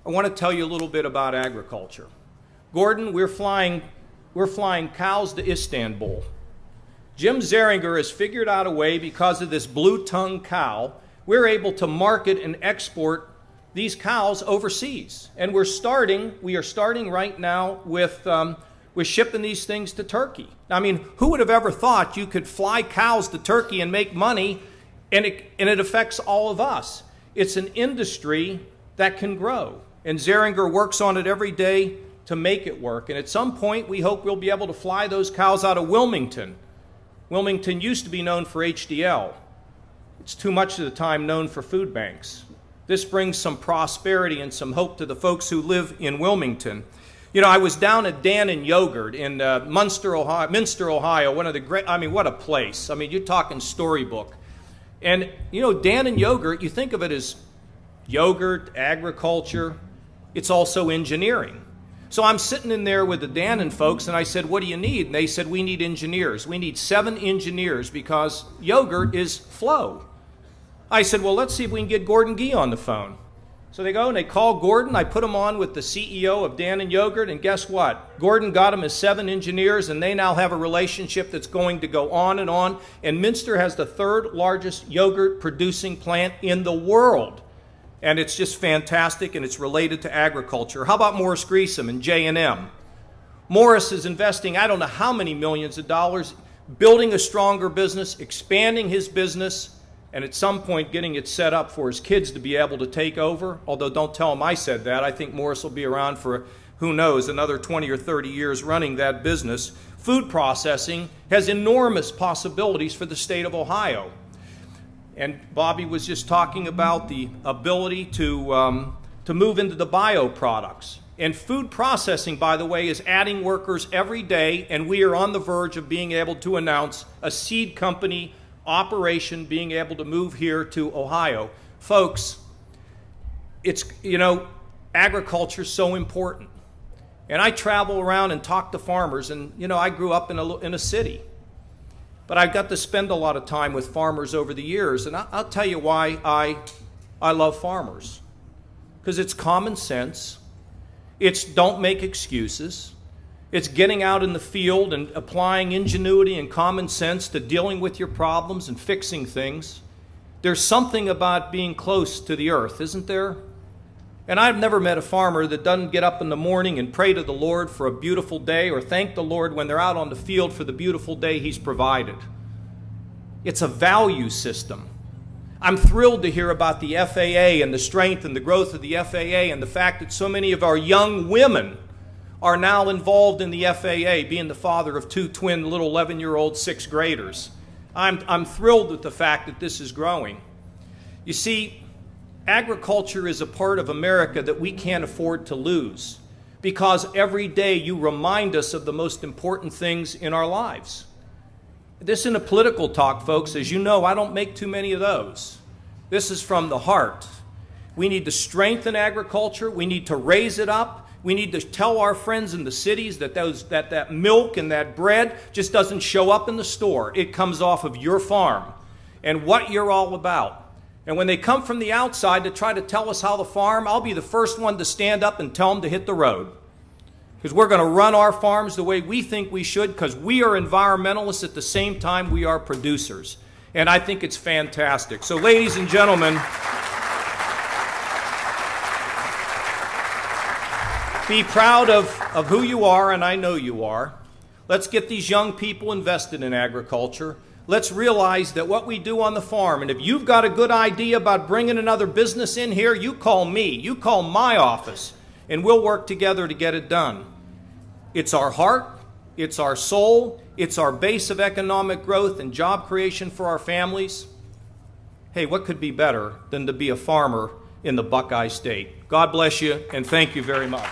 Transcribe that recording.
I want to tell you a little bit about agriculture. Gordon, we're flying cows to Istanbul. Jim Zeringer has figured out a way, because of this blue-tongued cow, we're able to market and export these cows overseas. And we are starting right now with shipping these things to Turkey. I mean, who would have ever thought you could fly cows to Turkey and make money, and it affects all of us? It's an industry that can grow, and Zeringer works on it every day to make it work. And at some point, we hope we'll be able to fly those cows out of Wilmington. Wilmington used to be known for HDL. It's too much of the time known for food banks. This brings some prosperity and some hope to the folks who live in Wilmington. You know, I was down at Dan and Yogurt in Minster, Ohio, one of the great, I mean, what a place. I mean, you're talking storybook. And, you know, Dan and Yogurt, you think of it as yogurt, agriculture. It's also engineering. So I'm sitting in there with the Dannon folks, and I said, what do you need? And they said, we need engineers. We need 7 engineers because yogurt is flow. I said, well, let's see if we can get Gordon Gee on the phone. So they go and they call Gordon. I put him on with the CEO of Dan & Yogurt, and guess what? Gordon got him his 7 engineers, and they now have a relationship that's going to go on. And Minster has the 3rd largest yogurt producing plant in the world. And it's just fantastic, and it's related to agriculture. How about Morris Greesham and J&M? Morris is investing, I don't know how many millions of dollars, building a stronger business, expanding his business, and at some point getting it set up for his kids to be able to take over. Although don't tell him I said that. I think Morris will be around for, who knows, another 20 or 30 years running that business. Food processing has enormous possibilities for the state of Ohio. And Bobby was just talking about the ability to move into the bioproducts. And food processing, by the way, is adding workers every day, and we are on the verge of being able to announce a seed company operation being able to move here to Ohio. Folks, it's, you know, agriculture is so important. And I travel around and talk to farmers, and, you know, I grew up in a city. But I got to spend a lot of time with farmers over the years, and I'll tell you why I love farmers. Because it's common sense. It's don't make excuses. It's getting out in the field and applying ingenuity and common sense to dealing with your problems and fixing things. There's something about being close to the earth, isn't there? And I've never met a farmer that doesn't get up in the morning and pray to the Lord for a beautiful day, or thank the Lord when they're out on the field for the beautiful day He's provided. It's a value system. I'm thrilled to hear about the FAA and the strength and the growth of the FAA, and the fact that so many of our young women are now involved in the FAA, being the father of 2 twin little 11-year-old 6th graders. I'm thrilled with the fact that this is growing. You see, agriculture is a part of America that we can't afford to lose, because every day you remind us of the most important things in our lives. This isn't a political talk, folks. As you know, I don't make too many of those. This is from the heart. We need to strengthen agriculture. We need to raise it up. We need to tell our friends in the cities that that milk and that bread just doesn't show up in the store. It comes off of your farm and what you're all about. And when they come from the outside to try to tell us how to farm, I'll be the first one to stand up and tell them to hit the road. Because we're going to run our farms the way we think we should, because we are environmentalists at the same time we are producers. And I think it's fantastic. So, ladies and gentlemen, be proud of who you are, and I know you are. Let's get these young people invested in agriculture. Let's realize that what we do on the farm, and if you've got a good idea about bringing another business in here, you call me, you call my office, and we'll work together to get it done. It's our heart, it's our soul, it's our base of economic growth and job creation for our families. Hey, what could be better than to be a farmer in the Buckeye State? God bless you, and thank you very much.